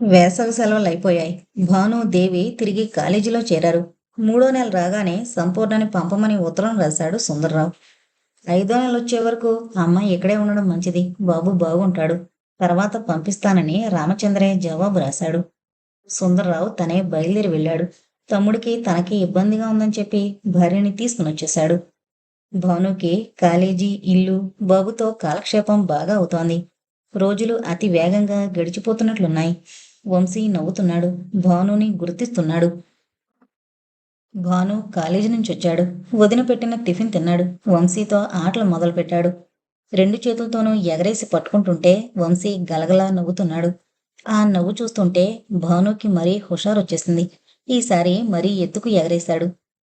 వేసవి సెలవులయిపోయాయి. భాను, దేవి తిరిగి కాలేజీలో చేరారు. మూడో నెల రాగానే సంపూర్ణని పంపమని ఉత్తరం రాశాడు సుందర్రావు. ఐదో నెలొచ్చే వరకు అమ్మాయి ఇక్కడే ఉండడం మంచిది. బాబు బాగుంటాడు. తర్వాత పంపిస్తానని రామచంద్రయ్య జవాబు రాశాడు. సుందర్రావు తనే బయలుదేరి వెళ్ళాడు. తమ్ముడికి తనకి ఇబ్బందిగా ఉందని చెప్పి భార్యని తీసుకునొచ్చేశాడు. భానుకి కాలేజీ, ఇల్లు, బాబుతో కాలక్షేపం బాగా అవుతోంది. రోజులు అతి వేగంగా గడిచిపోతున్నట్లున్నాయి. వంశీ నవ్వుతున్నాడు. భానుని గుర్తిస్తున్నాడు. భాను కాలేజీ నుంచొచ్చాడు. వదిన పెట్టిన టిఫిన్ తిన్నాడు. వంశీతో ఆటలు మొదలుపెట్టాడు. రెండు చేతులతోనూ ఎగరేసి పట్టుకుంటుంటే వంశీ గలగలా నవ్వుతున్నాడు. ఆ నవ్వు చూస్తుంటే భానుకి మరీ హుషారొచ్చేసింది. ఈసారి మరీ ఎత్తుకు ఎగరేశాడు.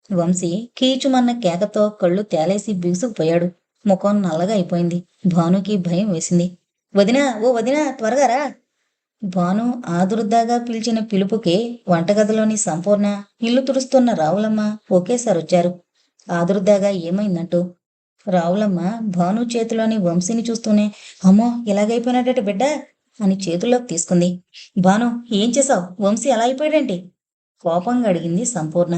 వంశీ కీచుమన్న కేకతో కళ్ళు తేలేసి బిగుసుకుపోయాడు. ముఖం నల్లగా అయిపోయింది. భానుకి భయం వేసింది. వదినా, ఓ వదినా, త్వరగా రా! భాను ఆదుర్దాగా పిలిచిన పిలుపుకి వంటగదిలోని సంపూర్ణ, ఇల్లు తుడుస్తున్న రావులమ్మ ఒకేసారొచ్చారు. ఆదుర్దాగా ఏమైందంటూ. రావులమ్మ భాను చేతిలోని వంశీని చూస్తూనే, అమ్మో, ఇలాగైపోయినట్టేటి బిడ్డ అని చేతుల్లోకి తీసుకుంది. భాను, ఏం చేశావు? వంశీ అలా అయిపోయాడేంటి? కోపంగా అడిగింది సంపూర్ణ.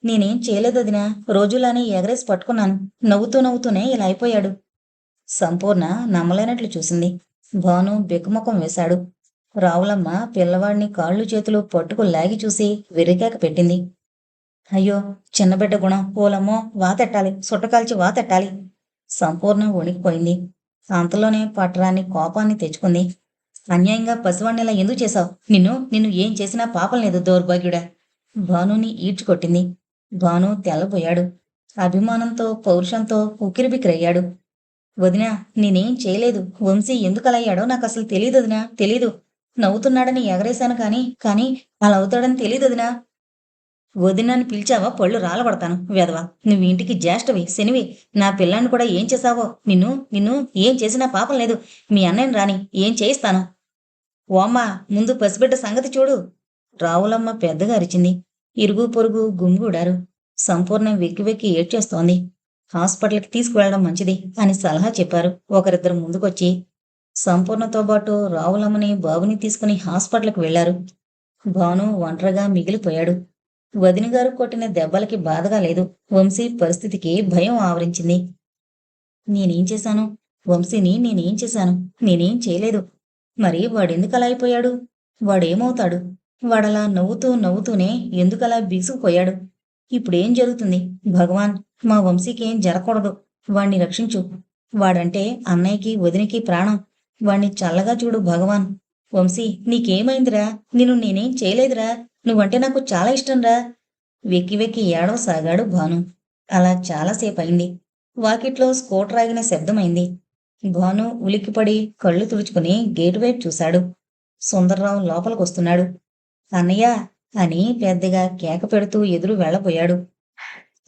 నేనేం చేయలేదొదినా, రోజులానే ఎగరేసి పట్టుకున్నాను. నవ్వుతూ నవ్వుతూనే ఇలా అయిపోయాడు. సంపూర్ణ నమ్మలేనట్లు చూసింది. భాను బెకుముఖం వేశాడు. రావులమ్మ పిల్లవాడిని కాళ్ళు చేతులు పట్టుకు లాగి చూసి వెర్రికేక పెట్టింది. అయ్యో, చిన్నబిడ్డ గుణం, ఓలమ్మో, వాతెట్టాలి, సుట్టకాల్చి వాతెట్టాలి. సంపూర్ణ వణికిపోయింది. అంతలోనే పట్టరాని కోపాన్ని తెచ్చుకుంది. అన్యాయంగా పసివాణ్ణిలా ఎందుకు చేశావు? నిన్ను నిన్ను ఏం చేసినా పాపం లేదు, దౌర్భాగ్యుడా! భానుని ఈడ్చుకొట్టింది. భాను తెల్లబోయాడు. అభిమానంతో, పౌరుషంతో ఉక్కిరిబిక్కిరయ్యాడు. వదినా, నేనేం చేయలేదు. వంశీ ఎందుకలయ్యాడో నాకసలు తెలీదొదినా, తెలీదు. నవ్వుతున్నాడని ఎగరేశాను కానీ అలా అవుతాడని తెలీదొదినా. వదినని పిలిచావా పళ్ళు రాలగొడతాను, వెధవ! నువ్వు ఇంటికి జ్యేష్ఠవి, శనివి. నా పిల్లాన్ని కూడా ఏం చేశావో! నిన్ను నిన్ను ఏం చేసినా పాపం లేదు. మీ అన్నయ్యని రాని, ఏం చేయిస్తాను. ఓ అమ్మా, ముందు పసిబిడ్డ సంగతి చూడు! రావులమ్మ పెద్దగా అరిచింది. ఇరుగు పొరుగు గుమిగూడారు. సంపూర్ణ వెక్కి వెక్కి ఏడ్చేస్తోంది. హాస్పిటల్కి తీసుకువెళ్ళడం మంచిది అని సలహా చెప్పారు ఒకరిద్దరు ముందుకొచ్చి. సంపూర్ణతో పాటు రావులమ్మని, బాబుని తీసుకుని హాస్పిటల్కి వెళ్లారు. భాను ఒంటరిగా మిగిలిపోయాడు. వదినగారు కొట్టిన దెబ్బలకి బాధగా లేదు. వంశీ పరిస్థితికి భయం ఆవరించింది. నేనేం చేశాను? వంశీని నేనేం చేశాను? నేనేం చేయలేదు. మరి వాడెందుకలా అయిపోయాడు? వాడేమవుతాడు? వాడలా నవ్వుతూ నవ్వుతూనే ఎందుకలా బిగుసుకుపోయాడు? ఇప్పుడేం జరుగుతుంది? భగవాన్, మా వంశీకేం జరగకూడదు. వాణ్ణి రక్షించు. వాడంటే అన్నయ్యకి, వదినికి ప్రాణం. వాణ్ణి చల్లగా చూడు భగవాన్. వంశీ, నీకేమైందిరా? నిన్ను నేనేం చేయలేదురా. నువ్వంటే నాకు చాలా ఇష్టంరా. వెక్కి వెక్కి ఏడవసాగాడు భాను. అలా చాలాసేపయింది. వాకిట్లో స్కూటర్ ఆగిన శబ్దమైంది. భాను ఉలిక్కిపడి కళ్ళు తుడుచుకుని గేటు వైపు చూశాడు. సుందర్రావు లోపలికొస్తున్నాడు. అన్నయ్య అని పెద్దగా కేక పెడుతూ ఎదురు వెళ్ళబోయాడు.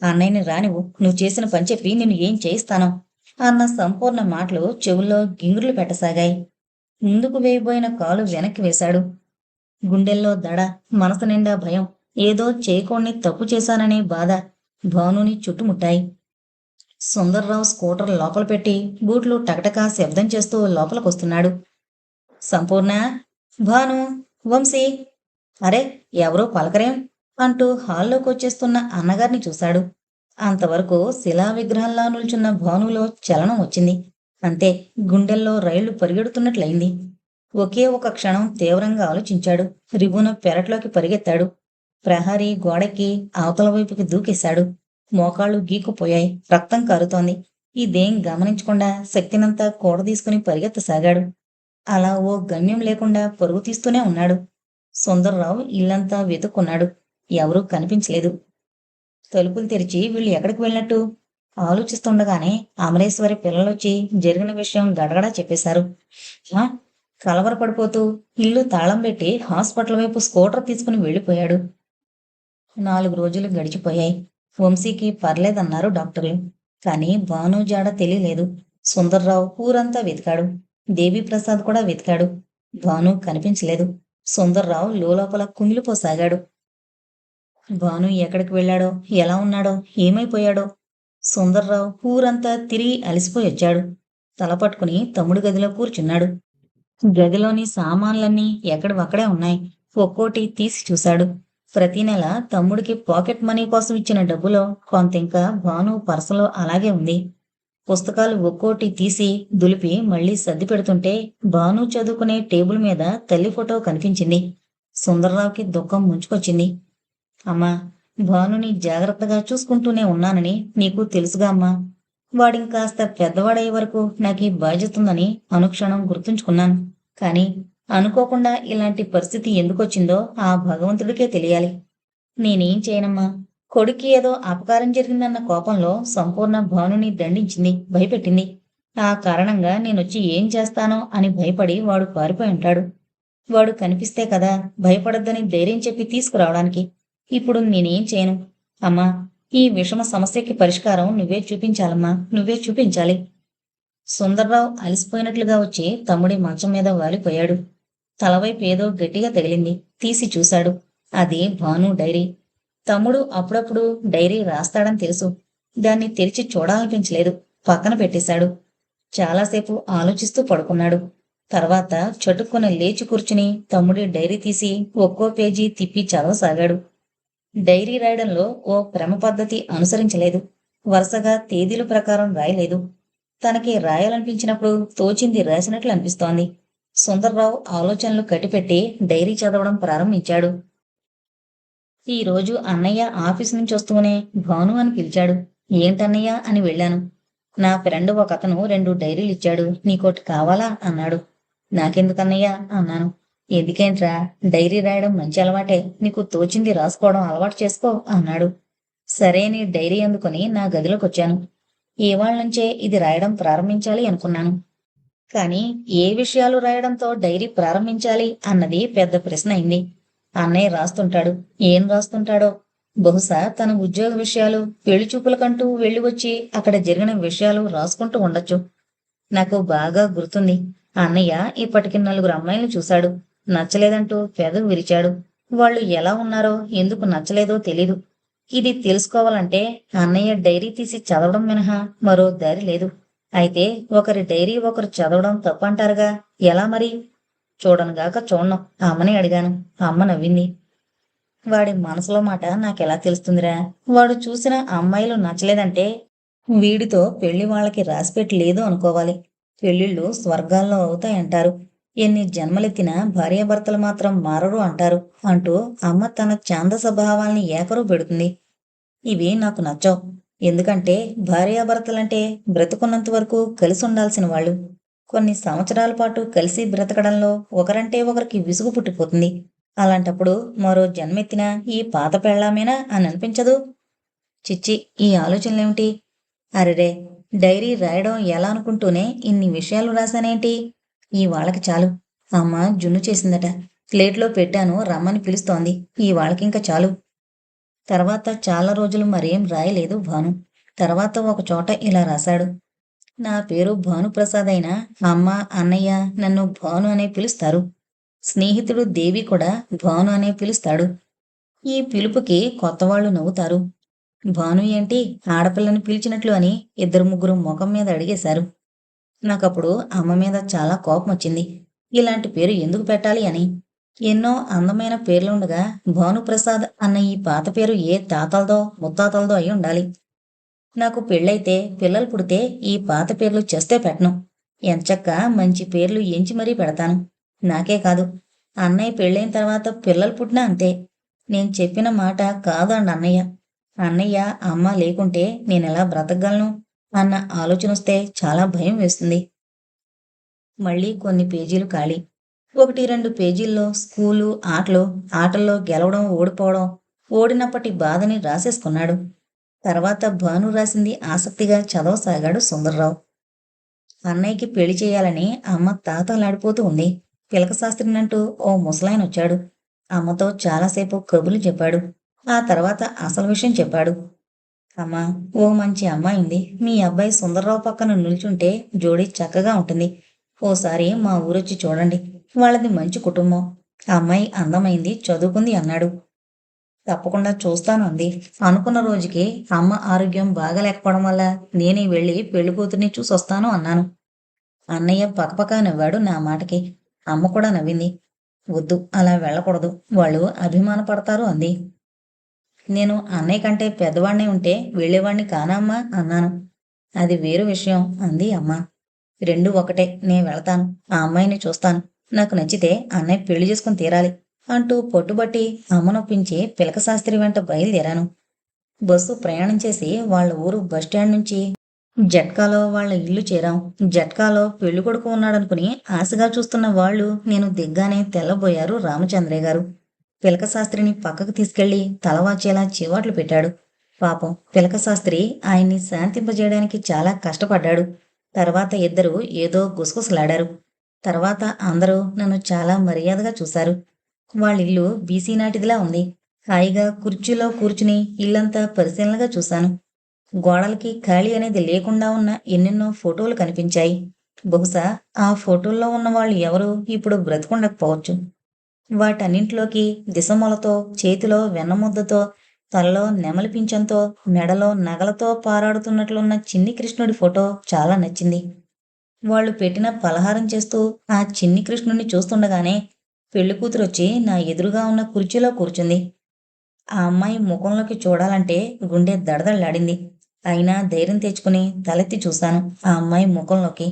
అన్నయ్యని రానివ్వు, నువ్వు చేసిన పని చెప్పి నిన్ను ఏం చేయిస్తానో అన్న సంపూర్ణ మాటలు చెవుల్లో గింగుర్లు పెట్టసాగాయి. ముందుకు వేయబోయిన కాలు వెనక్కి వేశాడు. గుండెల్లో దడ, మనసు నిండా భయం, ఏదో చేయకూడని తప్పు చేశాననే బాధ భానుని చుట్టుముట్టాయి. సుందర్రావు స్కూటర్ లోపల పెట్టి బూట్లు టకటకా శబ్దం చేస్తూ లోపలికొస్తున్నాడు. సంపూర్ణ, భాను, వంశీ, అరే, ఎవరో పలకరేం అంటూ హాల్లోకొచ్చేస్తున్న అన్నగారిని చూశాడు. అంతవరకు శిలా విగ్రహంలా నిల్చున్న భానులో చలనం వచ్చింది. అంతే, గుండెల్లో రైళ్లు పరిగెడుతున్నట్లయింది. ఒకే ఒక క్షణం తీవ్రంగా ఆలోచించాడు. రివ్వున పెరట్లోకి పరిగెత్తాడు. ప్రహరీ గోడెక్కి అవతల వైపుకి దూకేశాడు. మోకాళ్ళు గీక్కుపోయాయి. రక్తం కారుతోంది. ఇదేం గమనించకుండా శక్తినంతా కూడదీసుకుని పరిగెత్తసాగాడు. అలా ఓ గమ్యం లేకుండా పరుగు తీస్తూనే ఉన్నాడు. సుందర్రావు ఇల్లంతా వెతుక్కున్నాడు. ఎవరూ కనిపించలేదు. తలుపులు తెరిచి వీళ్ళు ఎక్కడికి వెళ్ళినట్టు ఆలోచిస్తుండగానే అమరేశ్వరి పిల్లలొచ్చి జరిగిన విషయం గడగడా చెప్పేశారు. ఆ, కలవరపడిపోతూ ఇల్లు తాళం పెట్టి హాస్పిటల్ వైపు స్కూటర్ తీసుకుని వెళ్ళిపోయాడు. 4 రోజులు గడిచిపోయాయి. వంశీకి పర్లేదన్నారు డాక్టర్లు. కానీ భాను జాడ తెలియలేదు. సుందర్రావు ఊరంతా వెతికాడు. దేవీప్రసాద్ కూడా వెతికాడు. భాను కనిపించలేదు. సుందర్రావు లోలోపల కుమిలిపోసాగాడు. భాను ఎక్కడికి వెళ్ళాడో, ఎలా ఉన్నాడో, ఏమైపోయాడో? సుందర్రావు ఊరంతా తిరిగి అలసిపోయి వచ్చాడు. తల పట్టుకుని తమ్ముడి గదిలో కూర్చున్నాడు. గదిలోని సామాన్లన్నీ ఎక్కడివక్కడే ఉన్నాయి. ఒక్కోటి తీసి చూశాడు. ప్రతి నెల తమ్ముడికి పాకెట్ మనీ కోసం ఇచ్చిన డబ్బులో కొంతింకా భాను పర్సులో అలాగే ఉంది. పుస్తకాలు ఒక్కోటి తీసి దులిపి మళ్ళీ సర్ది పెడుతుంటే భాను చదువుకునే టేబుల్ మీద తల్లి ఫోటో కనిపించింది. సుందర్రావుకి దుఃఖం ముంచుకొచ్చింది. అమ్మా, భానుని జాగ్రత్తగా చూసుకుంటూనే ఉన్నానని నీకు తెలుసుగా అమ్మా. వాడింకాస్త పెద్దవాడయ్యే వరకు నాకీ బాధ్యతుందని అనుక్షణం గుర్తుంచుకున్నాను. కాని అనుకోకుండా ఇలాంటి పరిస్థితి ఎందుకొచ్చిందో ఆ భగవంతుడికే తెలియాలి. నేనేం చేయనమ్మా. కొడుక్కి ఏదో అపకారం జరిగిందన్న కోపంలో సంపూర్ణ భానుని దండించింది, భయపెట్టింది. ఆ కారణంగా నేనొచ్చి ఏం చేస్తానో అని భయపడి వాడు పారిపోయి ఉంటాడు. వాడు కనిపిస్తే కదా భయపడొద్దని ధైర్యం చెప్పి తీసుకురావడానికి. ఇప్పుడు నేనేం చేయను. అమ్మా, ఈ విషమ సమస్యకి పరిష్కారం నువ్వే చూపించాలమ్మా, నువ్వే చూపించాలి. సుందర్రావు అలసిపోయినట్లుగా వచ్చి తమ్ముడి మంచం మీద వాలిపోయాడు. తలవైపు ఏదో గట్టిగా తగిలింది. తీసి చూశాడు. అది భాను డైరీ. తమ్ముడు అప్పుడప్పుడు డైరీ రాస్తాడని తెలుసు. దాన్ని తెరిచి చూడాలనిపించలేదు. పక్కన పెట్టేశాడు. చాలాసేపు ఆలోచిస్తూ పడుకున్నాడు. తర్వాత చటుక్కున లేచి కూర్చుని తమ్ముడి డైరీ తీసి ఒక్కో పేజీ తిప్పి చదవసాగాడు. డైరీ రాయడంలో ఓ క్రమ పద్ధతి అనుసరించలేదు. వరుసగా తేదీల ప్రకారం రాయలేదు. తనకి రాయాలనిపించినప్పుడు తోచింది రాసినట్లు అనిపిస్తోంది. సుందర్రావు ఆలోచనలు కట్టిపెట్టి డైరీ చదవడం ప్రారంభించాడు. ఈరోజు అన్నయ్య ఆఫీస్ నుంచి వస్తూనే భాను అని పిలిచాడు. ఏంటన్నయ్య అని వెళ్ళాను. నా ఫ్రెండ్ ఒకతను 2 డైరీలిచ్చాడు. నీకోటి కావాలా అన్నాడు. నాకెందుకన్నయ్య అన్నాను. ఎందుకేంట్రా, డైరీ రాయడం మంచి అలవాటే. నీకు తోచింది రాసుకోవడం అలవాటు చేసుకో అన్నాడు. సరే అని డైరీ అందుకొని నా గదిలోకొచ్చాను. ఇవాళ్ళ నుంచే ఇది రాయడం ప్రారంభించాలి అనుకున్నాను. కానీ ఏ విషయాలు రాయడంతో డైరీ ప్రారంభించాలి అన్నది పెద్ద ప్రశ్న అయింది. అన్నయ్య రాస్తుంటాడు. ఏం రాస్తుంటాడో? బహుశా తన ఉద్యోగ విషయాలు, పెళ్లి చూపులకంటూ వెళ్ళి వచ్చి అక్కడ జరిగిన విషయాలు రాసుకుంటూ ఉండొచ్చు. నాకు బాగా గుర్తుంది. అన్నయ్య ఇప్పటికి 4 అమ్మాయిలను చూశాడు. నచ్చలేదంటూ పెదవి విరిచాడు. వాళ్ళు ఎలా ఉన్నారో, ఎందుకు నచ్చలేదో తెలీదు. ఇది తెలుసుకోవాలంటే అన్నయ్య డైరీ తీసి చదవడం మినహా మరో దారి లేదు. అయితే ఒకరి డైరీ ఒకరు చదవడం తప్పంటారుగా, ఎలా మరి? చూడనుగాక చూడను అమ్మని అడిగాను. అమ్మ నవ్వింది. వాడి మనసులో మాట నాకెలా తెలుస్తుందిరా? వాడు చూసిన అమ్మాయిలు నచ్చలేదంటే వీడితో పెళ్లి వాళ్ళకి రాసిపెట్టి లేదు అనుకోవాలి. పెళ్లిళ్ళు స్వర్గాల్లో అవుతాయంటారు. ఎన్ని జన్మలెత్తినా భార్యాభర్తలు మాత్రం మారరు అంటారు అంటూ అమ్మ తన ఛాందస భావాల్ని ఏకరు పెడుతుంది. ఇవి నాకు నచ్చవు. ఎందుకంటే భార్యాభర్తలంటే బ్రతుకున్నంత వరకు కలిసి ఉండాల్సిన వాళ్ళు. కొన్ని సంవత్సరాల పాటు కలిసి బ్రతకడంలో ఒకరంటే ఒకరికి విసుగు పుట్టిపోతుంది. అలాంటప్పుడు మరో జన్మెత్తినా ఈ పాత పెళ్ళామేనా అని అనిపించదు? చిచ్చి, ఈ ఆలోచనలేమిటి? అరెరే, డైరీ రాయడం ఎలా అనుకుంటూనే ఇన్ని విషయాలు రాశానేంటి? ఈ వాళ్ళకి చాలు. అమ్మ జున్ను చేసిందట. ప్లేట్లో పెట్టాను, రమ్మని పిలుస్తోంది. ఈ వాళ్ళకింక చాలు. తర్వాత చాలా రోజులు మరేం రాయలేదు భాను. తర్వాత ఒకచోట ఇలా రాశాడు. నా పేరు భానుప్రసాద్ అయినా అమ్మ, అన్నయ్య నన్ను భాను అనే పిలుస్తారు. స్నేహితుడు దేవి కూడా భాను అనే పిలుస్తాడు. ఈ పిలుపుకి కొత్తవాళ్లు నవ్వుతారు. భాను ఏంటి ఆడపిల్లని పిలిచినట్లు అని 2-3 ముఖం మీద అడిగేశారు. నాకప్పుడు అమ్మ మీద చాలా కోపం వచ్చింది. ఇలాంటి పేరు ఎందుకు పెట్టాలి అని. ఎన్నో అందమైన పేర్లుండగా భానుప్రసాద్ అన్న ఈ పాత పేరు ఏ తాతలదో ముత్తాతలదో అయి ఉండాలి. నాకు పెళ్ళైతే పిల్లలు పుడితే ఈ పాత పేర్లు చేస్తే పెట్టను. ఎంచక్కా మంచి పేర్లు ఎంచి మరీ పెడతాను. నాకే కాదు, అన్నయ్య పెళ్ళైన తర్వాత పిల్లలు పుట్టినా అంతే. నేను చెప్పిన మాట కాదండి అన్నయ్య. అన్నయ్య, అమ్మ లేకుంటే నేనెలా బ్రతకగలను అన్న ఆలోచనొస్తే చాలా భయం వేస్తుంది. మళ్ళీ కొన్ని పేజీలు ఖాళీ. 1-2 పేజీల్లో స్కూలు, ఆటలు, ఆటల్లో గెలవడం, ఓడిపోవడం, ఓడినప్పటి బాధని రాసేసుకున్నాడు. తర్వాత భాను రాసింది ఆసక్తిగా చదవసాగాడు సుందర్రావు. అన్నయ్యకి పెళ్లి చేయాలని అమ్మ తాతలాడిపోతూ ఉంది. పిలకశాస్త్రినంటూ ఓ ముసలాయనొచ్చాడు. అమ్మతో చాలాసేపు కబుర్లు చెప్పాడు. ఆ తర్వాత అసలు విషయం చెప్పాడు. అమ్మా, ఓ మంచి అమ్మాయి ఉంది. మీ అబ్బాయి సుందర్రావు పక్కన నిల్చుంటే జోడీ చక్కగా ఉంటుంది. ఓసారి మా ఊరొచ్చి చూడండి. వాళ్ళది మంచి కుటుంబం. అమ్మాయి అందమైంది, చదువుకుంది అన్నాడు. తప్పకుండా చూస్తాను అంది. అనుకున్న రోజుకి అమ్మ ఆరోగ్యం బాగాలేకపోవడం వల్ల నేనే వెళ్ళి పెళ్లికూతుర్ని చూసొస్తాను అన్నాను. అన్నయ్య పకపకా నవ్వాడు నా మాటకి. అమ్మ కూడా నవ్వింది. వద్దు, అలా వెళ్ళకూడదు. వాళ్ళు అభిమానపడతారు అంది. నేను అన్నయ్య కంటే పెద్దవాణ్ణి ఉంటే వెళ్ళేవాణ్ణి కానా అమ్మా అన్నాను. అది వేరు విషయం అంది అమ్మ. రెండూ ఒకటే, నేను వెళతాను. ఆ అమ్మాయిని చూస్తాను. నాకు నచ్చితే అన్నయ్య పెళ్లి చేసుకుని తీరాలి అంటూ పట్టుబట్టి అమ్మనొప్పించి పిలక శాస్త్రి వెంట బయలుదేరాను. బస్సు ప్రయాణం చేసి వాళ్ళ ఊరు బస్టాండ్ నుంచి జట్కాలో వాళ్ళ ఇల్లు చేరాం. జట్కాలో పెళ్ళికొడుకు ఉన్నాడనుకుని ఆశగా చూస్తున్న వాళ్ళు నేను దిగ్గానే తెల్లబోయారు రామచంద్రయ్య గారు. పిలక శాస్త్రిని పక్కకు తీసుకెళ్లి తలవాచేలా చివాట్లు పెట్టాడు. పాపం పిలక శాస్త్రి ఆయన్ని శాంతింపజేయడానికి చాలా కష్టపడ్డాడు. తర్వాత ఇద్దరు ఏదో గుసగుసలాడారు. తర్వాత అందరూ నన్ను చాలా మర్యాదగా చూశారు. వాళ్ళిల్లు బీసీ నాటిదిలా ఉంది. హాయిగా కుర్చీలో కూర్చుని ఇల్లంతా పరిశీలనగా చూశాను. గోడలకి ఖాళీ అనేది లేకుండా ఉన్న ఎన్నెన్నో ఫోటోలు కనిపించాయి. బహుశా ఆ ఫోటోల్లో ఉన్న వాళ్ళు ఎవరూ ఇప్పుడు బ్రతికుండకపోవచ్చు. వాటన్నింటిలోకి దిశమొలతో, చేతిలో వెన్నముద్దతో, తలలో నెమలి పింఛంతో, మెడలో నగలతో పారాడుతున్నట్లున్న చిన్ని కృష్ణుడి ఫోటో చాలా నచ్చింది. వాళ్ళు పెట్టిన పలహారం చేస్తూ ఆ చిన్ని కృష్ణుణ్ణి చూస్తుండగానే పెళ్లికూతురొచ్చి నా ఎదురుగా ఉన్న కుర్చీలో కూర్చుంది. ఆ అమ్మాయి ముఖంలోకి చూడాలంటే గుండె దడదళ్లాడింది. అయినా ధైర్యం తెచ్చుకుని తలెత్తి చూశాను ఆ అమ్మాయి ముఖంలోకి.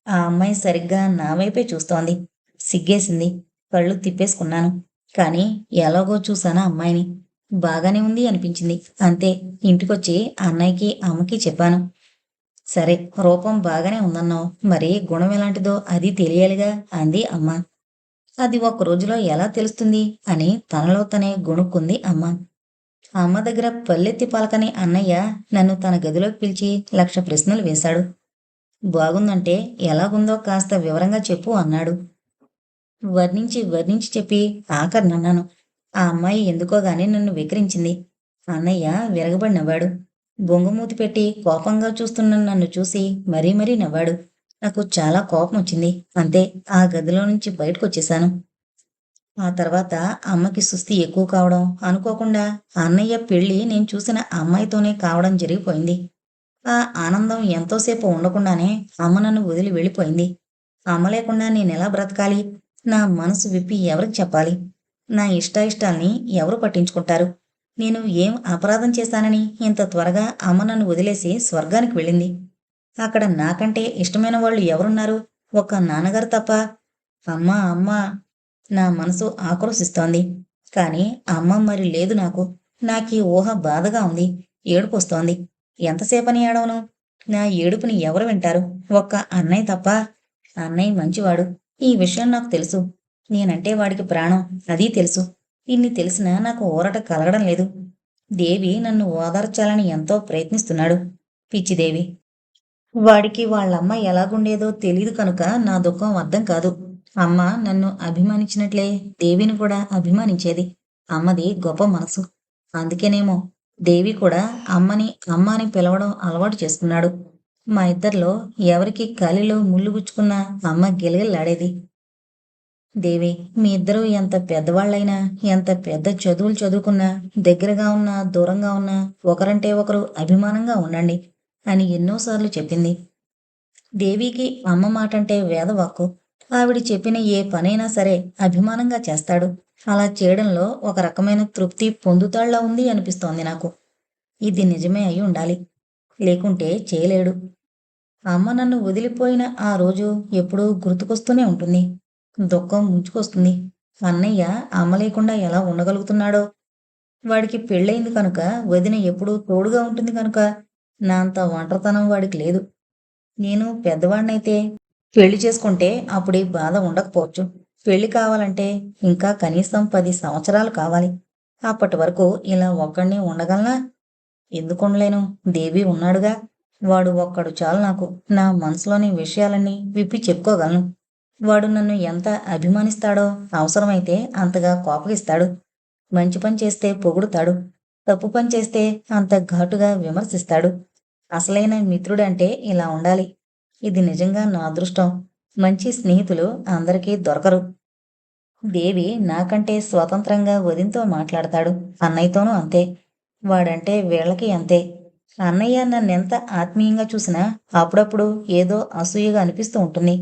ఆ అమ్మాయి సరిగ్గా నా వైపే చూస్తోంది. సిగ్గేసింది. కళ్ళు తిప్పేసుకున్నాను. కానీ ఎలాగో చూశాను ఆ అమ్మాయిని. బాగానే ఉంది అనిపించింది. అంతే. ఇంటికొచ్చి అన్నయ్యకి, అమ్మకి చెప్పాను. సరే, రూపం బాగానే ఉందన్నావు. మరి గుణం ఎలాంటిదో అది తెలియాలిగా అంది అమ్మ. అది ఒక్క రోజులో ఎలా తెలుస్తుంది అని తనలో తనే గొణుక్కుంది అమ్మ. అమ్మ దగ్గర పల్లెత్తి పలకని అన్నయ్య నన్ను తన గదిలోకి పిలిచి 1,00,000 ప్రశ్నలు వేశాడు. బాగుందంటే ఎలాగుందో కాస్త వివరంగా చెప్పు అన్నాడు. వర్ణించి వర్ణించి చెప్పి ఆఖరినన్నాను. ఆ అమ్మాయి ఎందుకోగాని నన్ను వికరించింది. అన్నయ్య విరగబడి నవ్వాడు. బొంగుమూతి పెట్టి కోపంగా చూస్తున్న నన్ను చూసి మరీ మరీ నవ్వాడు. నాకు చాలా కోపం వచ్చింది. అంతే, ఆ గదిలో నుంచి బయటకొచ్చేశాను. ఆ తర్వాత అమ్మకి సుస్థి ఎక్కువ కావడం, అనుకోకుండా అన్నయ్య పెళ్లి నేను చూసిన అమ్మాయితోనే కావడం జరిగిపోయింది. ఆ ఆనందం ఎంతోసేపు ఉండకుండానే అమ్మ నన్ను వదిలి వెళ్ళిపోయింది. అమ్మ లేకుండా నేనెలా బ్రతకాలి? నా మనసు విప్పి ఎవరికి చెప్పాలి? నా ఇష్టాయిష్టాల్ని ఎవరు పట్టించుకుంటారు? నేను ఏం అపరాధం చేశానని ఇంత త్వరగా అమ్మ నన్ను వదిలేసి స్వర్గానికి వెళ్ళింది. అక్కడ నాకంటే ఇష్టమైన వాళ్ళు ఎవరున్నారు? ఒక్క నాన్నగారు తప్ప. అమ్మా అమ్మా నా మనసు ఆక్రోశిస్తోంది. కాని అమ్మ మరి లేదు నాకు. నాకీ ఊహ బాధగా ఉంది. ఏడుపొస్తోంది. ఎంతసేపని ఏడవను? నా ఏడుపుని ఎవరు వింటారు? ఒక్క అన్నయ్య తప్ప. అన్నయ్య మంచివాడు. ఈ విషయం నాకు తెలుసు. నేనంటే వాడికి ప్రాణం. అదీ తెలుసు. ఇన్ని తెలిసినా నాకు ఊరట కలగడం లేదు. దేవి నన్ను ఓదార్చాలని ఎంతో ప్రయత్నిస్తున్నాడు. పిచ్చిదేవి. వాడికి వాళ్ళమ్మ ఎలాగుండేదో తెలీదు కనుక నా దుఃఖం అర్థం కాదు. అమ్మ నన్ను అభిమానించినట్లే దేవిని కూడా అభిమానించేది. అమ్మది గొప్ప మనసు. అందుకేనేమో దేవి కూడా అమ్మని అమ్మ అని పిలవడం అలవాటు చేసుకున్నాడు. మా ఇద్దరిలో ఎవరికి కాలిలో ముళ్ళు గుచ్చుకున్నా అమ్మ గిలగిల్లాడేది. దేవి, మీ ఇద్దరూ ఎంత పెద్దవాళ్ళైనా, ఎంత పెద్ద చదువులు చదువుకున్నా, దగ్గరగా ఉన్నా, దూరంగా ఉన్నా ఒకరంటే ఒకరు అభిమానంగా ఉండండి అని ఎన్నోసార్లు చెప్పింది. దేవికి అమ్మ మాటంటే వేదవాక్కు. ఆవిడ చెప్పిన ఏ పనైనా సరే అభిమానంగా చేస్తాడు. అలా చేయడంలో ఒక రకమైన తృప్తి పొందుతాళ్లా ఉంది అనిపిస్తోంది నాకు. ఇది నిజమే అయి ఉండాలి. లేకుంటే చేయలేడు. అమ్మ నన్ను వదిలిపోయిన ఆ రోజు ఎప్పుడూ గుర్తుకొస్తూనే ఉంటుంది. దుఃఖం ముంచుకొస్తుంది. అన్నయ్య అమ్మ లేకుండా ఎలా ఉండగలుగుతున్నాడో. వాడికి పెళ్ళయింది కనుక వదిన ఎప్పుడూ తోడుగా ఉంటుంది కనుక నా అంత ఒంటరితనం వాడికి లేదు. నేను పెద్దవాడినైతే పెళ్లి చేసుకుంటే అప్పుడీ బాధ ఉండకపోవచ్చు. పెళ్లి కావాలంటే ఇంకా కనీసం 10 సంవత్సరాలు కావాలి. అప్పటి వరకు ఇలా ఒక్కడినే ఉండగలనా? ఎందుకుండలేను? దేవి ఉన్నాడుగా. వాడు ఒక్కడు చాలు నాకు. నా మనసులోని విషయాలన్నీ విప్పి చెప్పుకోగలను. వాడు నన్ను ఎంత అభిమానిస్తాడో, అవసరమైతే అంతగా కోపగిస్తాడు. మంచి పని చేస్తే పొగుడుతాడు. తప్పు పని చేస్తే అంత ఘాటుగా విమర్శిస్తాడు. అసలైన మిత్రుడంటే ఇలా ఉండాలి. ఇది నిజంగా నా అదృష్టం. మంచి స్నేహితులు అందరికీ దొరకరు. దేవి నాకంటే స్వతంత్రంగా వదినతో మాట్లాడతాడు. అన్నయ్యతోనూ అంతే. వాడంటే వీళ్ళకి అంతే. అన్నయ్య నన్నెంత ఆత్మీయంగా చూసినా అప్పుడప్పుడు ఏదో అసూయగా అనిపిస్తూ ఉంటుంది.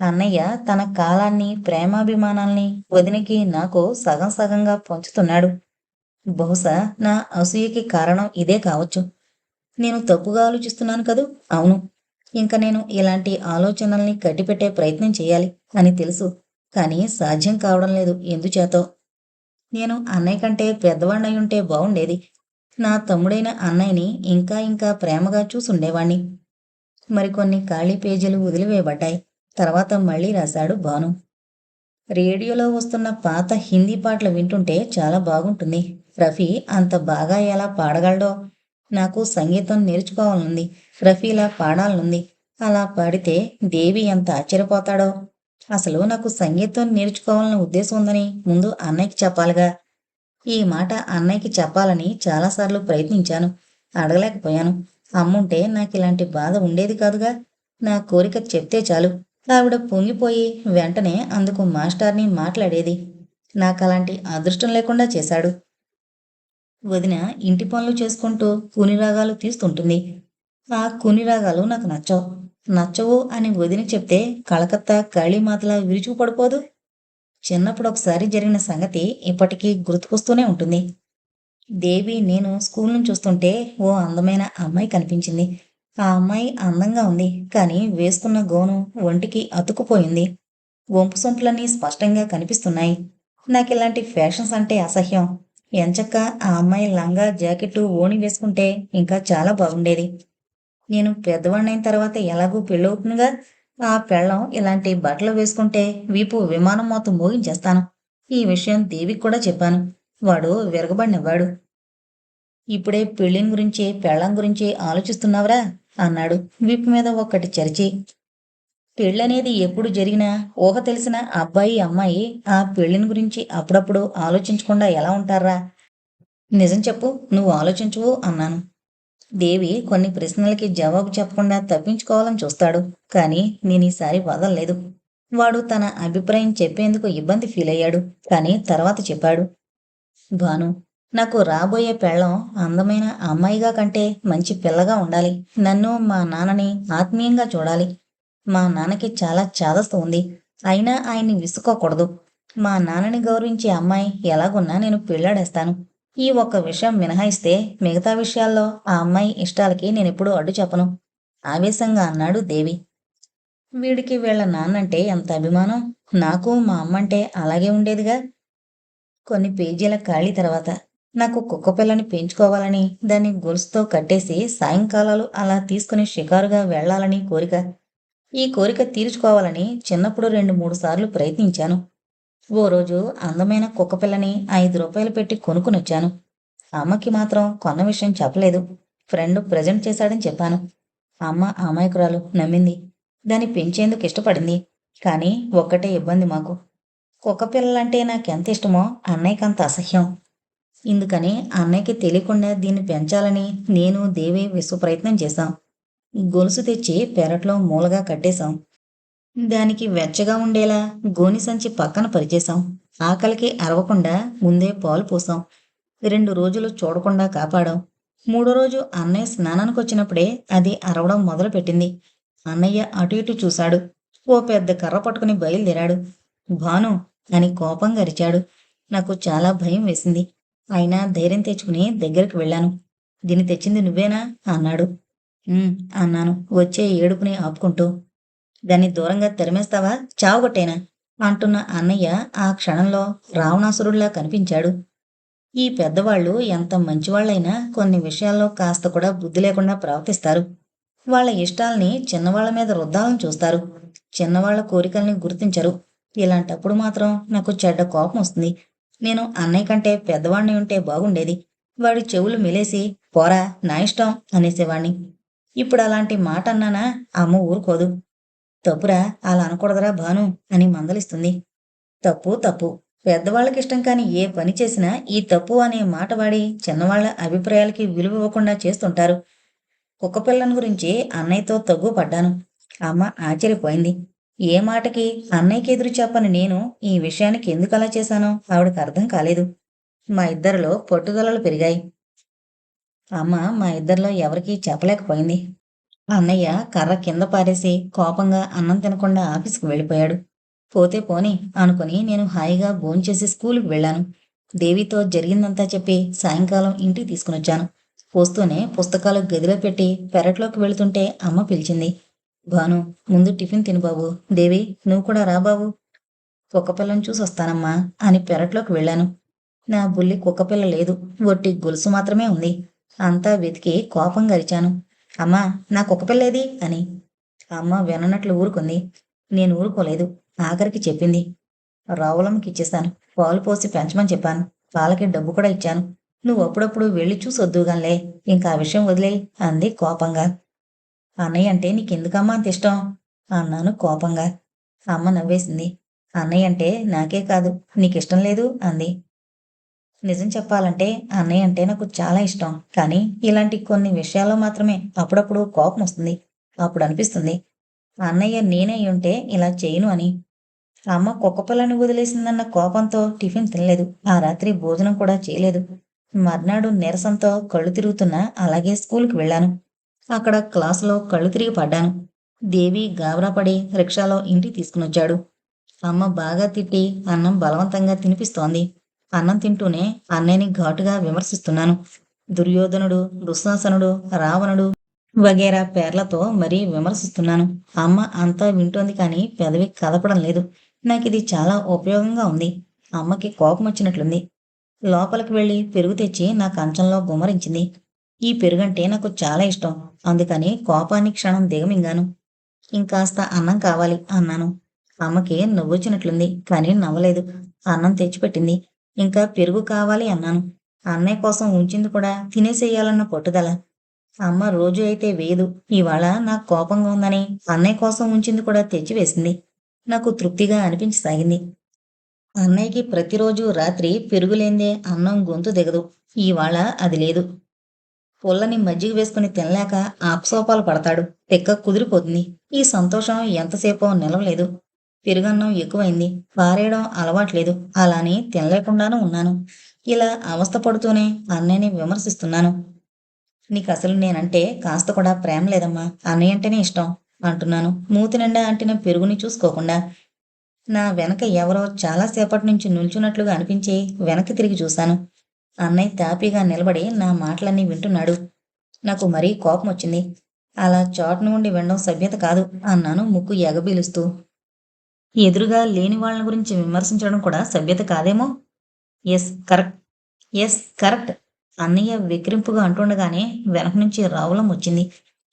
అన్నయ్య తన కాలాన్ని, ప్రేమాభిమానాల్ని వదినకి నాకు సగం సగంగా పంచుతున్నాడు. బహుశా నా అసూయకి కారణం ఇదే కావచ్చు. నేను తప్పుగా ఆలోచిస్తున్నాను కదూ! అవును. ఇంక నేను ఇలాంటి ఆలోచనల్ని కట్టిపెట్టే ప్రయత్నం చేయాలి అని తెలుసు. కానీ సాధ్యం కావడం లేదు ఎందుచేతో. నేను అన్నయ్య కంటే పెద్దవాణ్ణయుంటే బావుండేది. నా తమ్ముడైన అన్నయ్యని ఇంకా ఇంకా ప్రేమగా చూసుండేవాణ్ణి. మరికొన్ని ఖాళీ పేజీలు వదిలివేయబడ్డాయి. తర్వాత మళ్ళీ రాశాడు భాను. రేడియోలో వస్తున్న పాత హిందీ పాటలు వింటుంటే చాలా బాగుంటుంది. రఫీ అంత బాగా ఎలా పాడగలడో! నాకు సంగీతం నేర్చుకోవాలనుంది. రఫీలా పాడాలనుంది. అలా పాడితే దేవి ఎంత ఆశ్చర్యపోతాడో! అసలు నాకు సంగీతం నేర్చుకోవాలన్న ఉద్దేశం ఉందని ముందు అన్నయ్యకి చెప్పాలిగా! ఈ మాట అన్నయ్యకి చెప్పాలని చాలాసార్లు ప్రయత్నించాను. అడగలేకపోయాను. అమ్ముంటే నాకిలాంటి బాధ ఉండేది కాదుగా! నా కోరిక చెప్తే చాలు. ఆవిడ పొంగిపోయి వెంటనే అందుకు మాస్టార్ని మాట్లాడేది. నాకలాంటి అదృష్టం లేకుండా చేశాడు. వదిన ఇంటి పనులు చేసుకుంటూ కూని రాగాలు తీస్తుంటుంది. ఆ కూని రాగాలు నాకు నచ్చవు. నచ్చవు అని వదినకి చెప్తే కలకత్తా కాళీమాతలా విరుచుకుపడిపోదు. చిన్నప్పుడు ఒకసారి జరిగిన సంగతి ఇప్పటికీ గుర్తుకొస్తూనే ఉంటుంది. దేవి నేను స్కూల్ నుంచి వస్తుంటే ఓ అందమైన అమ్మాయి కనిపించింది. ఆ అమ్మాయి అందంగా ఉంది. కానీ వేసుకున్న గౌను ఒంటికి అతుక్కుపోయింది. వంపు సొంపులన్నీ స్పష్టంగా కనిపిస్తున్నాయి. నాకిలాంటి ఫ్యాషన్స్ అంటే అసహ్యం. ఎంచక్కా ఆ అమ్మాయి లంగా, జాకెట్టు, ఓణి వేసుకుంటే ఇంకా చాలా బాగుండేది. నేను పెద్దవాడినైన తర్వాత ఎలాగూ పెళ్ళవుతుందిగా. ఆ పెళ్ళాం ఇలాంటి బట్టలు వేసుకుంటే వీపు విమానం మోత మోగించేస్తాను. ఈ విషయం దేవికి కూడా చెప్పాను. వాడు విరగబడినవ్వాడు. ఇప్పుడే పెళ్ళిని గురించి, పెళ్ళాం గురించి ఆలోచిస్తున్నావురా? అన్నాడు వీపు మీద ఒక్కటి చరిచి. పెళ్ళనేది ఎప్పుడు జరిగినా ఊహ తెలిసిన అబ్బాయి, అమ్మాయి ఆ పెళ్ళిని గురించి అప్పుడప్పుడు ఆలోచించకుండా ఎలా ఉంటారా? నిజం చెప్పు, నువ్వు ఆలోచించవు అన్నాను. దేవి కొన్ని ప్రశ్నలకి జవాబు చెప్పకుండా తప్పించుకోవాలని చూస్తాడు. కానీ నేనీసారి వదల్లేదు. వాడు తన అభిప్రాయం చెప్పేందుకు ఇబ్బంది ఫీలయ్యాడు. కానీ తర్వాత చెప్పాడు. భాను, నాకు రాబోయే పెళ్ళాం అందమైన అమ్మాయిగా కంటే మంచి పిల్లగా ఉండాలి. నన్ను, మా నాన్నని ఆత్మీయంగా చూడాలి. మా నాన్నకి చాలా చాదస్తం ఉంది. అయినా ఆయన్ని విసుక్కోకూడదు. మా నాన్నని గౌరవించే అమ్మాయి ఎలాగున్నా నేను పెళ్ళాడేస్తాను. ఈ ఒక్క విషయం మినహాయిస్తే మిగతా విషయాల్లో ఆ అమ్మాయి ఇష్టాలకి నేనెప్పుడూ అడ్డు చెప్పను. ఆవేశంగా అన్నాడు దేవి. వీడికి వీళ్ళ నాన్నంటే ఎంత అభిమానం. నాకు మా అమ్మంటే అలాగే ఉండేదిగా. కొన్ని పేజీల ఖాళీ తర్వాత నాకు కుక్కపిల్లని పెంచుకోవాలని, దాన్ని గొలుసుతో కట్టేసి సాయంకాలాలు అలా తీసుకుని షికారుగా వెళ్ళాలని కోరిక. ఈ కోరిక తీర్చుకోవాలని చిన్నప్పుడు 2, 3 సార్లు ప్రయత్నించాను. ఓ రోజు అందమైన కుక్కపిల్లని ₹5 పెట్టి కొనుక్కునొచ్చాను. అమ్మకి మాత్రం కొన్న విషయం చెప్పలేదు. ఫ్రెండ్ ప్రెజెంట్ చేశాడని చెప్పాను. అమ్మ అమాయకురాలు నమ్మింది. దాన్ని పెంచేందుకు ఇష్టపడింది. కానీ ఒక్కటే ఇబ్బంది మాకు. కుక్కపిల్లలంటే నాకెంత ఇష్టమో అన్నయ్యకంత అసహ్యం. ఇందుకని అన్నయ్యకి తెలియకుండా దీన్ని పెంచాలని నేను, దేవి విశ్వప్రయత్నం చేశాం. గొలుసు తెచ్చి పెరట్లో మూలగా కట్టేశాం. దానికి వెచ్చగా ఉండేలా గోని సంచి పక్కన పరిచేశాం. ఆకలికి అరవకుండా ముందే పాలు పోసాం. 2 రోజులు చూడకుండా కాపాడాం. మూడో రోజు అన్నయ్య స్నానానికొచ్చినప్పుడే అది అరవడం మొదలుపెట్టింది. అన్నయ్య అటు ఇటు చూశాడు. ఓ పెద్ద కర్ర పట్టుకుని బయలుదేరాడు. భాను అని కోపంగా అరిచాడు. నాకు చాలా భయం వేసింది. అయినా ధైర్యం తెచ్చుకుని దగ్గరికి వెళ్ళాను. దీన్ని తెచ్చింది నువ్వేనా? అన్నాడు. అన్నాను వచ్చే ఏడుపుని ఆపుకుంటూ. దాన్ని దూరంగా తరిమేస్తావా? చావగొట్టేనా? అంటున్న అన్నయ్య ఆ క్షణంలో రావణాసురుడిలా కనిపించాడు. ఈ పెద్దవాళ్ళు ఎంత మంచివాళ్ళైనా కొన్ని విషయాల్లో కాస్త కూడా బుద్ధి లేకుండా ప్రవర్తిస్తారు. వాళ్ళ ఇష్టాల్ని చిన్నవాళ్ల మీద రుద్దాలని చూస్తారు. చిన్నవాళ్ల కోరికల్ని గుర్తించరు. ఇలాంటప్పుడు మాత్రం నాకు చెడ్డ కోపం వస్తుంది. నేను అన్నయ్య కంటే పెద్దవాణ్ణి ఉంటే బాగుండేది. వాడి చెవులు మెలేసి పోరా నా ఇష్టం అనేసేవాణ్ణి. ఇప్పుడు అలాంటి మాట అన్నానా అమ్మ ఊరుకోదు. తప్పురా అలా అనకూడదురా భాను అని మందలిస్తుంది. తప్పు తప్పు. పెద్దవాళ్ళకిష్టం కాని ఏ పని చేసినా ఈ తప్పు అనే మాట వాడి చిన్నవాళ్ల అభిప్రాయాలకి విలువ ఇవ్వకుండా చేస్తుంటారు. కుక్కపిల్లని గురించి అన్నయ్యతో తగ్గు పడ్డాను. అమ్మ ఆశ్చర్యపోయింది. ఏ మాటకి అన్నయ్యకి ఎదురు చెప్పని నేను ఈ విషయానికి ఎందుకలా చేశానో ఆవిడకి అర్థం కాలేదు. మా ఇద్దరిలో పట్టుదలలు పెరిగాయి. అమ్మ మా ఇద్దరిలో ఎవరికీ చెప్పలేకపోయింది. అన్నయ్య కర్ర కింద పారేసి కోపంగా అన్నం తినకుండా ఆఫీసుకు వెళ్ళిపోయాడు. పోతే పోని అనుకుని నేను హాయిగా భోంచేసి స్కూలుకి వెళ్ళాను. దేవితో జరిగిందంతా చెప్పి సాయంకాలం ఇంటికి తీసుకునొచ్చాను. వస్తూనే పుస్తకాలు గదిలో పెట్టి పెరట్లోకి వెళుతుంటే అమ్మ పిలిచింది. భాను, ముందు టిఫిన్ తిను బాబు. దేవి, నువ్వు కూడా రా బాబు. కుక్కపిల్లని చూసి వస్తానమ్మా అని పెరట్లోకి వెళ్ళాను. నా బుల్లి కుక్కపిల్ల లేదు, ఒట్టి గొలుసు మాత్రమే ఉంది. అంతా వెతికి కోపంగా అరిచాను. అమ్మా, నా కుక్కపిల్లేది అని. అమ్మ విననట్లు ఊరుకుంది. నేను ఊరుకోలేదు. ఆఖరికి చెప్పింది. రావులమ్మకి ఇచ్చేశాను. పాలు పోసి పెంచమని చెప్పాను. పాలకి డబ్బు కూడా ఇచ్చాను. నువ్వు అప్పుడప్పుడు వెళ్ళి చూసి వద్దుగానిలే. ఇంకా ఆ విషయం వదిలేయ్ అంది కోపంగా. అన్నయ్య అంటే నీకెందుకమ్మా అంత ఇష్టం అన్నాను కోపంగా. అమ్మ నవ్వేసింది. అన్నయ్య అంటే నాకే కాదు, నీకిష్టం లేదు అంది. నిజం చెప్పాలంటే అన్నయ్య అంటే నాకు చాలా ఇష్టం. కానీ ఇలాంటి కొన్ని విషయాల్లో మాత్రమే అప్పుడప్పుడు కోపం వస్తుంది. అప్పుడు అనిపిస్తుంది, అన్నయ్య నేనే అయ్యుంటే ఇలా చేయను అని. అమ్మ కుక్కపిల్లని వదిలేసిందన్న కోపంతో టిఫిన్ తినలేదు. ఆ రాత్రి భోజనం కూడా చేయలేదు. మర్నాడు నీరసంతో కళ్ళు తిరుగుతున్నా అలాగే స్కూల్కి వెళ్ళాను. అక్కడ క్లాసులో కళ్ళు తిరిగి పడ్డాను. దేవి గాబరా పడి రిక్షాలో ఇంటికి తీసుకునొచ్చాడు. అమ్మ బాగా తిట్టి అన్నం బలవంతంగా తినిపిస్తోంది. అన్నం తింటూనే అన్నయ్యని ఘాటుగా విమర్శిస్తున్నాను. దుర్యోధనుడు, దుశ్శాసనుడు, రావణుడు వగైరా పేర్లతో మరీ విమర్శిస్తున్నాను. అమ్మ అంతా వింటోంది కానీ పెదవి కదపడం లేదు. నాకిది చాలా ఉపయోగంగా ఉంది. అమ్మకి కోపం వచ్చినట్లుంది. లోపలికి వెళ్ళి పెరుగు తెచ్చి నా కంచంలో గుమ్మరించింది. ఈ పెరుగంటే నాకు చాలా ఇష్టం. అందుకని కోపాన్ని క్షణం దిగమింగాను. ఇంకాస్త అన్నం కావాలి అన్నాను. అమ్మకి నవ్వొచ్చినట్లుంది కానీ నవ్వలేదు. అన్నం తెచ్చిపెట్టింది. ఇంకా పెరుగు కావాలి అన్నాను. అన్నయ్య కోసం ఉంచింది కూడా తినేసేయాలన్న పట్టుదల. అమ్మ రోజు అయితే వేయదు. ఇవాళ నాకు కోపంగా ఉందని అన్నయ్య కోసం ఉంచింది కూడా తెచ్చి వేసింది. నాకు తృప్తిగా అనిపించసాగింది. అన్నయ్యకి ప్రతిరోజు రాత్రి పెరుగు లేందే అన్నం గొంతు దిగదు. ఇవాళ అది లేదు. పుల్లని మజ్జిగ వేసుకుని తినలేక ఆప్సోపాలు పడతాడు. తిక్క కుదిరిపోతుంది. ఈ సంతోషం ఎంతసేపో నిలవలేదు. పెరుగన్నం ఎక్కువైంది. పారేయడం అలవాట్లేదు. అలాని తినలేకుండానూ ఉన్నాను. ఇలా అవస్థ పడుతూనే అన్నయ్యని విమర్శిస్తున్నాను. నీకసలు నేనంటే కాస్త కూడా ప్రేమ లేదమ్మా. అన్నయ్య అంటేనే ఇష్టం అంటున్నాను. మూతి నిండా అంటిన పెరుగుని చూసుకోకుండా. నా వెనక ఎవరో చాలాసేపటి నుంచి నిల్చున్నట్లుగా అనిపించి వెనక్కి తిరిగి చూశాను. అన్నయ్య తాపీగా నిలబడి నా మాటలన్నీ వింటున్నాడు. నాకు మరీ కోపం వచ్చింది. అలా చోటు నుండి వినడం సభ్యత కాదు అన్నాను ముక్కు ఎగబీలుస్తూ. ఎదురుగా లేని వాళ్ళ గురించి విమర్శించడం కూడా సభ్యత కాదేమో. Yes correct. ఎస్ కరెక్ట్ అన్నయ్య వెక్కిరింపుగా అంటుండగానే వెనక నుంచి రావులం వచ్చింది.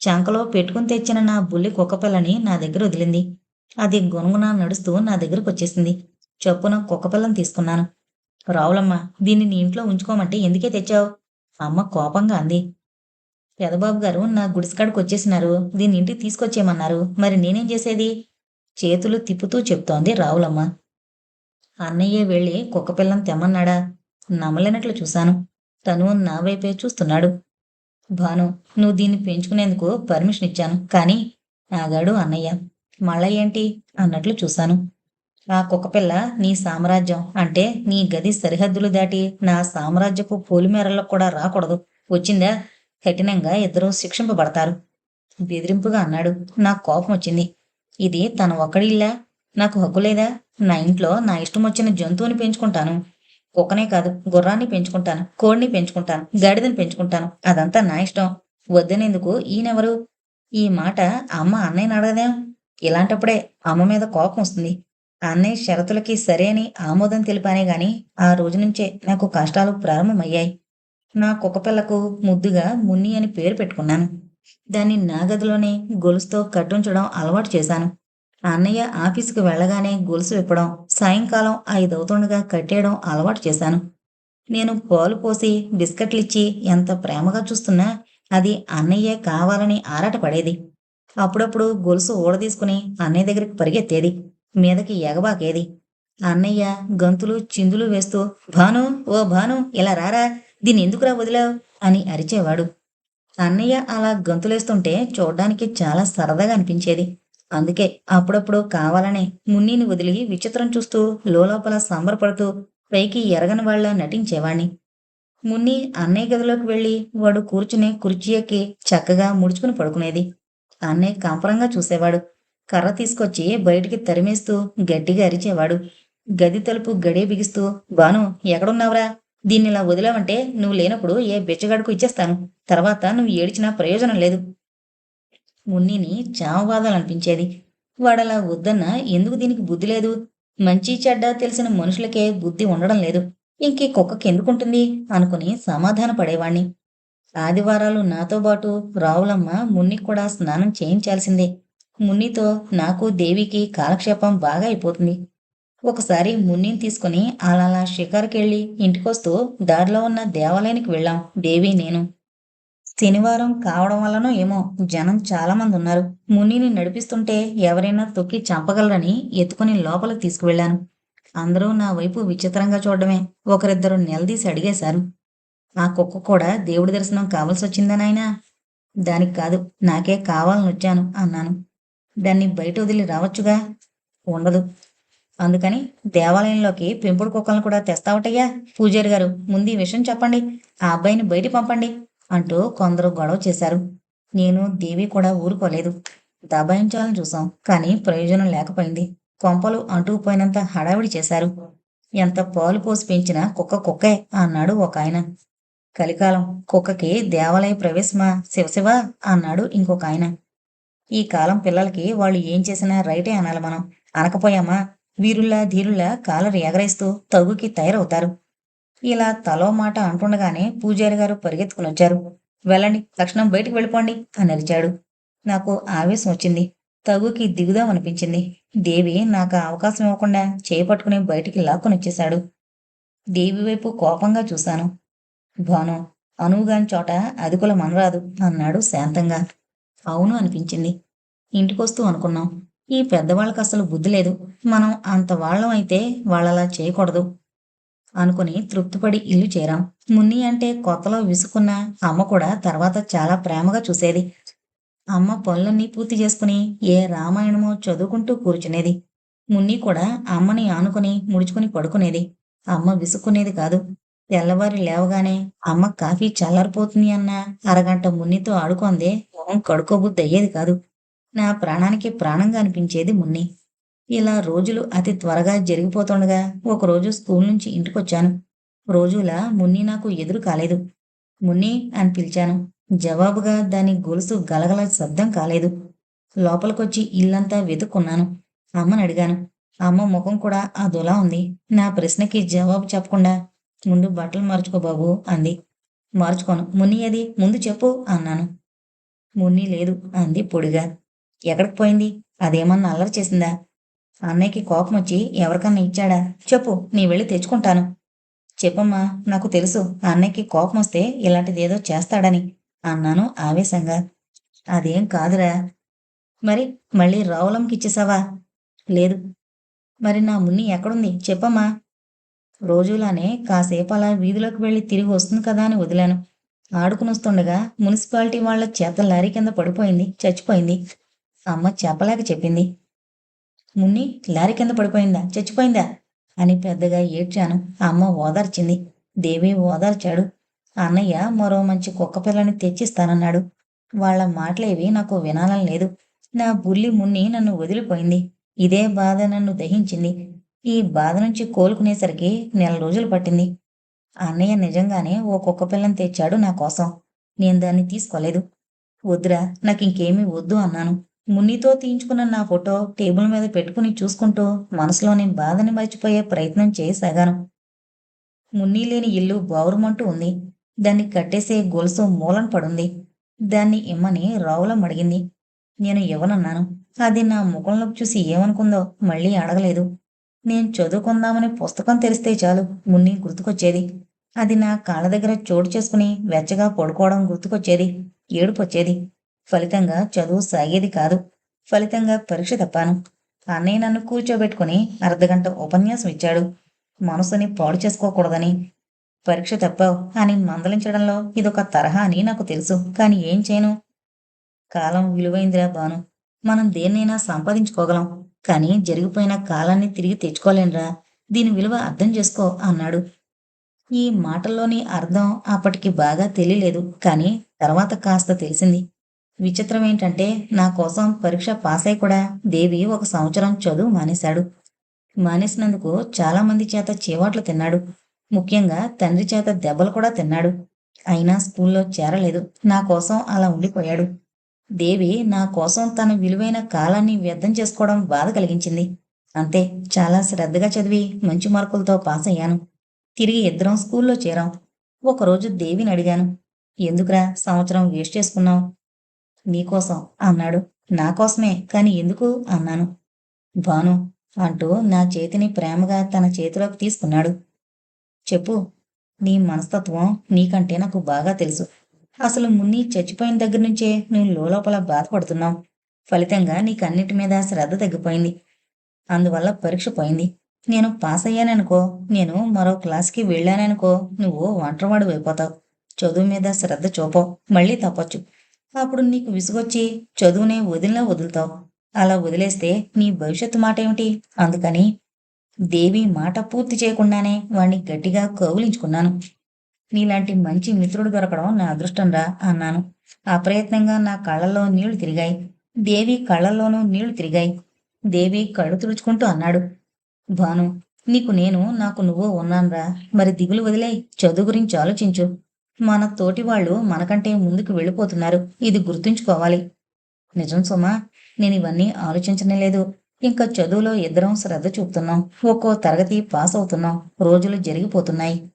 చంకలో పెట్టుకుని తెచ్చిన నా బుల్లి కుక్కపిల్లని నా దగ్గర వదిలింది. అది గునగున నడుస్తూ నా దగ్గరకు వచ్చేసింది. చొప్పున కుక్కపిల్లని తీసుకున్నాను. రావులమ్మ, దీన్ని నీ ఇంట్లో ఉంచుకోమంటే ఎందుకే తెచ్చావు? అమ్మ కోపంగా అంది. పెదబాబు గారు నా గుడిసెకాడికి వచ్చేసినారు. దీన్ని ఇంటికి తీసుకొచ్చేయమన్నారు. మరి నేనేం చేసేది? చేతులు తిప్పుతూ చెప్తోంది రావులమ్మ. అన్నయ్యే వెళ్ళి కుక్కపిల్లని తెమ్మన్నాడా? నమ్మలేనట్లు చూశాను. తను నా వైపే చూస్తున్నాడు. భాను, నువ్వు దీన్ని పెంచుకునేందుకు పర్మిషన్ ఇచ్చాను. కానీ ఆగాడు అన్నయ్య. మళ్ళా ఏంటి అన్నట్లు చూశాను. ఆ కుక్కపిల్ల నీ సామ్రాజ్యం అంటే నీ గది సరిహద్దులు దాటి నా సామ్రాజ్యపు పొలిమేరల్లో కూడా రాకూడదు. వచ్చిందా? కఠినంగా ఇద్దరూ శిక్షింపబడతారు బెదిరింపుగా అన్నాడు. నాకు కోపం వచ్చింది. ఇది తన ఒక్కడి ఇల్లా? నాకు హక్కు లేదా? నా ఇంట్లో నా ఇష్టం వచ్చిన జంతువుని పెంచుకుంటాను. కుక్కనే కాదు, గుర్రాన్ని పెంచుకుంటాను, కోడిని పెంచుకుంటాను, గాడిదని పెంచుకుంటాను. అదంతా నా ఇష్టం. వద్దనేందుకు ఈయనెవరు? ఈ మాట అమ్మ అన్నయ్యని అడగదేం? ఇలాంటప్పుడే అమ్మ మీద కోపం వస్తుంది. అన్నయ్య షరతులకి సరే అని ఆమోదం తెలిపానే గాని ఆ రోజు నుంచే నాకు కష్టాలు ప్రారంభమయ్యాయి. నా కుక్కపిల్లకు ముద్దుగా మున్ని అని పేరు పెట్టుకున్నాను. దాన్ని నా గదిలోనే గొలుసుతో కట్టుంచడం అలవాటు చేశాను. అన్నయ్య ఆఫీసుకు వెళ్ళగానే గొలుసు విప్పడం, సాయంకాలం 5 అవుతుండగా కట్టేయడం అలవాటు చేశాను. నేను పాలు పోసి బిస్కెట్లిచ్చి ఎంత ప్రేమగా చూస్తున్నా అది అన్నయ్యే కావాలని ఆరాటపడేది. అప్పుడప్పుడు గొలుసు ఊడదీసుకుని అన్నయ్య దగ్గరికి పరిగెత్తేది. మీదకి ఎగబాకేది. అన్నయ్య గంతులు చిందులు వేస్తూ భాను, ఓ భాను, ఇలా రారా, దీన్ని ఎందుకురా వదిలావు అని అరిచేవాడు. అన్నయ్య అలా గంతులేస్తుంటే చూడ్డానికి చాలా సరదాగా అనిపించేది. అందుకే అప్పుడప్పుడు కావాలనే మున్నీని వదిలి విచిత్రం చూస్తూ లోలోపల సంబరపడుతూ పైకి ఎరగని వాళ్ళ నటించేవాణ్ణి. మున్ని అన్నయ్య గదిలోకి వెళ్ళి వాడు కూర్చునే కుర్చీ ఎక్కి చక్కగా ముడుచుకుని పడుకునేది. అన్నయ్య కంపరంగా చూసేవాడు. కర్ర తీసుకొచ్చి బయటికి తరిమేస్తూ గట్టిగా అరిచేవాడు. గది తలుపు గడియ బిగిస్తూ, బాను, ఎక్కడున్నావురా? దీన్నిలా వదిలావంటే నువ్వు లేనప్పుడు ఏ బిచ్చగాడుకు ఇచ్చేస్తాను. తర్వాత నువ్వు ఏడిచినా ప్రయోజనం లేదు. మున్నిని చావబాదాలనిపించేది. వాడలా వద్దన్నా ఎందుకు దీనికి బుద్ధి లేదు? మంచి చెడ్డ తెలిసిన మనుషులకే బుద్ధి ఉండడం లేదు. ఇంకీ కుక్కకెందుకుంటుంది అనుకుని సమాధాన పడేవాణ్ణి. ఆదివారాలు నాతో బాటు రావులమ్మ మున్నికి కూడా స్నానం చేయించాల్సిందే. మున్నితో నాకు దేవికి కాలక్షేపం బాగా అయిపోతుంది. ఒకసారి మున్నిని తీసుకుని అలా షికారుకెళ్ళి ఇంటికొస్తూ దారిలో ఉన్న దేవాలయానికి వెళ్ళాం దేవి నేను. శనివారం కావడం వల్లనో ఏమో జనం చాలా మంది ఉన్నారు. మునిని నడిపిస్తుంటే ఎవరైనా తొక్కి చంపగలరని ఎత్తుకుని లోపలికి తీసుకువెళ్ళాను. అందరూ నా వైపు విచిత్రంగా చూడడమే. ఒకరిద్దరు నిలదీసి అడిగేశారు. ఆ కుక్క కూడా దేవుడి దర్శనం కావాల్సొచ్చిందా నాయనా? దానికి కాదు, నాకే కావాలనొచ్చాను అన్నాను. దాన్ని బయట వదిలి రావచ్చుగా? ఉండదు. అందుకని దేవాలయంలోకి పెంపుడు కుక్కలను కూడా తెస్తావటయ్యా? పూజారి గారు, ముందు ఈ విషయం చెప్పండి. ఆ అబ్బాయిని బయటికి పంపండి అంటూ కొందరు గొడవ చేశారు. నేను దేవి కూడా ఊరుకోలేదు. దబాయించాలని చూసాం, కానీ ప్రయోజనం లేకపోయింది. కొంపలు అంటుకుపోయినంత హడావిడి చేశారు. ఎంత పాలు పోసి పెంచినా కుక్క కుక్కే అన్నాడు ఒక ఆయన. కలికాలం, కుక్కకి దేవాలయ ప్రవేశమా శివశివ అన్నాడు ఇంకొక ఆయన. ఈ కాలం పిల్లలకి వాళ్ళు ఏం చేసినా రైటే అనాలి మనం. అనకపోయామా వీరుల్లా ధీరుల్లా కాలరు ఎగరేస్తూ తగుకి తయారవుతారు. ఇలా తలో మాట అంటుండగానే పూజారి గారు పరిగెత్తుకునొచ్చారు. వెళ్ళండి, తక్షణం బయటికి వెళ్ళిపోండి అని అరిచాడు. నాకు ఆవేశం వచ్చింది. తగుకి దిగుదాం అనిపించింది. దేవి నాకు ఆ అవకాశం ఇవ్వకుండా చేపట్టుకుని బయటికి లాక్కునొచ్చేశాడు. దేవి వైపు కోపంగా చూశాను. భాను, అనువుగాని చోట అదుకుల మనరాదు అన్నాడు శాంతంగా. అవును అనిపించింది. ఇంటికొస్తూ అనుకున్నాం, ఈ పెద్దవాళ్ళకి అసలు బుద్ధి లేదు. మనం అంత వాళ్ళం అయితే వాళ్ళలా చేయకూడదు అనుకుని తృప్తిపడి ఇల్లు చేరాం. మున్ని అంటే కొత్తలో విసుక్కున్న అమ్మ కూడా తర్వాత చాలా ప్రేమగా చూసేది. అమ్మ పనులన్నీ పూర్తి చేసుకుని ఏ రామాయణమో చదువుకుంటూ కూర్చునేది. మున్ని కూడా అమ్మని ఆనుకుని ముడుచుకుని పడుకునేది. అమ్మ విసుక్కునేది కాదు. తెల్లవారి లేవగానే అమ్మ కాఫీ చల్లారిపోతుంది అన్న అరగంట మున్నితో ఆడుకొందే మొహం కడుక్కోబుద్ధి అయ్యేది కాదు. నా ప్రాణానికి ప్రాణంగా అనిపించేది మున్ని. ఇలా రోజులు అతి త్వరగా జరిగిపోతుండగా ఒకరోజు స్కూల్ నుంచి ఇంటికొచ్చాను. రోజులా మున్ని నాకు ఎదురు కాలేదు. మున్ని అని పిలిచాను. జవాబుగా దాని గొలుసు గలగల శబ్దం కాలేదు. లోపలికొచ్చి ఇల్లంతా వెతుక్కున్నాను. అమ్మని అడిగాను. అమ్మ ముఖం కూడా అదోలా ఉంది. నా ప్రశ్నకి జవాబు చెప్పకుండా ముందు బట్టలు మార్చుకో బాబు అంది. మార్చుకోను. మున్ని ఏది? ముందు చెప్పు అన్నాను. మున్ని లేదు అంది పొడిగా. ఎక్కడికి పోయింది? అదేమన్నా అల్లరి చేసిందా? అన్నయ్యకి కోపమొచ్చి ఎవరికన్నా ఇచ్చాడా? చెప్పు, నీ వెళ్ళి తెచ్చుకుంటాను. చెప్పమ్మా, నాకు తెలుసు అన్నయ్యకి కోపమొస్తే ఇలాంటిదేదో చేస్తాడని అన్నాను ఆవేశంగా. అదేం కాదురా. మరి మళ్ళీ రావులంకిచ్చేశావా? లేదు. మరి నా మున్ని ఎక్కడుంది చెప్పమ్మా. రోజులానే కాసేపు అలా వీధిలోకి వెళ్ళి తిరిగి వస్తుంది కదా అని వదిలాను. ఆడుకునొస్తుండగా మున్సిపాలిటీ వాళ్ళ చేత లారీ కింద పడిపోయింది, చచ్చిపోయింది. అమ్మ చెప్పలేక చెప్పింది. మున్ని లారీ కింద పడిపోయిందా, చచ్చిపోయిందా అని పెద్దగా ఏడ్చాను. అమ్మ ఓదార్చింది. దేవి ఓదార్చాడు. అన్నయ్య మరో మంచి కుక్క పిల్లని తెచ్చిస్తానన్నాడు. వాళ్ళ మాటలేవి నాకు వినాలని లేదు. నా బుల్లి మున్ని నన్ను వదిలిపోయింది. ఇదే బాధ నన్ను దహించింది. ఈ బాధ నుంచి కోలుకునేసరికి 1 రోజులు పట్టింది. అన్నయ్య నిజంగానే ఓ కుక్క పిల్లని తెచ్చాడు నా కోసం. నేను దాన్ని తీసుకోలేదు. వద్దురా, నాకింకేమీ వద్దు అన్నాను. మున్నితో తీయించుకున్న నా ఫోటో టేబుల్ మీద పెట్టుకుని చూసుకుంటూ మనసులోని బాధని మర్చిపోయే ప్రయత్నం చేయసాగాను. మున్ని లేని ఇల్లు బావురుమంటూ ఉంది. దాన్ని కట్టేసే గొలుసు మూలన పడుంది. దాన్ని ఇమ్మని రావులం అడిగింది. నేను ఇవ్వనన్నాను. అది నా ముఖంలోకి చూసి ఏమనుకుందో మళ్ళీ అడగలేదు. నేను చదువుకుందామని పుస్తకం తెరిస్తే చాలు మున్ని గుర్తుకొచ్చేది. అది నా కాళ్ళ దగ్గర చోటు చేసుకుని వెచ్చగా పడుకోవడం గుర్తుకొచ్చేది. ఏడుపొచ్చేది. ఫలితంగా చదువు సాగేది కాదు. ఫలితంగా పరీక్ష తప్పాను. అన్నయ్య నన్ను కూర్చోబెట్టుకుని అర్ధగంట ఉపన్యాసం ఇచ్చాడు. మనసుని పాడు చేసుకోకూడదని. పరీక్ష తప్పావు అని మందలించడంలో ఇదొక తరహా అని నాకు తెలుసు. కాని ఏం చేయను? కాలం విలువైందిరా బాను. మనం దేన్నైనా సంపాదించుకోగలం. కానీ జరిగిపోయిన కాలాన్ని తిరిగి తెచ్చుకోలేనురా. దీని విలువ అర్థం చేసుకో అన్నాడు. ఈ మాటల్లోని అర్థం అప్పటికి బాగా తెలియలేదు. కానీ తర్వాత కాస్త తెలిసింది. విచిత్రం ఏంటంటే నా కోసం పరీక్ష పాస్ అయి కూడా దేవి ఒక సంవత్సరం చదువు మానేశాడు. మానేసినందుకు చాలామంది చేత చీవాట్లు తిన్నాడు. ముఖ్యంగా తండ్రి చేత దెబ్బలు కూడా తిన్నాడు. అయినా స్కూల్లో చేరలేదు. నా కోసం అలా ఉండిపోయాడు. దేవి నా కోసం తన విలువైన కాలాన్ని వ్యర్థం చేసుకోవడం బాధ కలిగించింది. అంతే. చాలా శ్రద్ధగా చదివి మంచి మార్కులతో పాస్ అయ్యాను. తిరిగి ఇద్దరం స్కూల్లో చేరాం. ఒకరోజు దేవిని అడిగాను. ఎందుకురా సంవత్సరం వేస్ట్ చేసుకున్నావు? నీకోసం అన్నాడు. నా కోసమే, కాని ఎందుకు అన్నాను. భాను అంటూ నా చేతిని ప్రేమగా తన చేతిలోకి తీసుకున్నాడు. చెప్పు. నీ మనస్తత్వం నీకంటే నాకు బాగా తెలుసు. అసలు మున్ని చచ్చిపోయిన దగ్గర నుంచే నువ్వు లోపల బాధపడుతున్నావు. ఫలితంగా నీకన్నిటి మీద శ్రద్ధ తగ్గిపోయింది. అందువల్ల పరీక్ష పోయింది. నేను పాస్ అయ్యాననుకో, నేను మరో క్లాస్కి వెళ్ళాననుకో, నువ్వు ఒంటరివాడు అయిపోతావు. చదువు మీద శ్రద్ధ చూపవు, మళ్ళీ తప్పొచ్చు. అప్పుడు నీకు విసుగొచ్చి చదువునే వదిలినా వదులుతావు. అలా వదిలేస్తే నీ భవిష్యత్తు మాట ఏమిటి? అందుకని దేవి మాట పూర్తి చేయకుండానే వాణ్ణి గట్టిగా కౌగిలించుకున్నాను. నీలాంటి మంచి మిత్రుడు దొరకడం నా అదృష్టంరా అన్నాను. అప్రయత్నంగా నా కళ్ళల్లో నీళ్లు తిరిగాయి. దేవి కళ్ళల్లోనూ నీళ్లు తిరిగాయి. దేవి కళ్ళు తుడుచుకుంటూ అన్నాడు. భాను, నీకు నేను, నాకు నువ్వు ఉన్నాన్రా. మరి దిగులు వదిలేయ్, చదువు గురించి ఆలోచించు. మన తోటి వాళ్ళు మనకంటే ముందుకు వెళ్ళిపోతున్నారు. ఇది గుర్తుంచుకోవాలి. నిజం సుమా, నేను ఇవన్నీ ఆలోచించనే లేదు. ఇంకా చదువులో ఇద్దరం శ్రద్ధ చూపుతున్నాం. ఒక్కో తరగతి పాస్ అవుతున్నాం. రోజులు జరిగిపోతున్నాయి.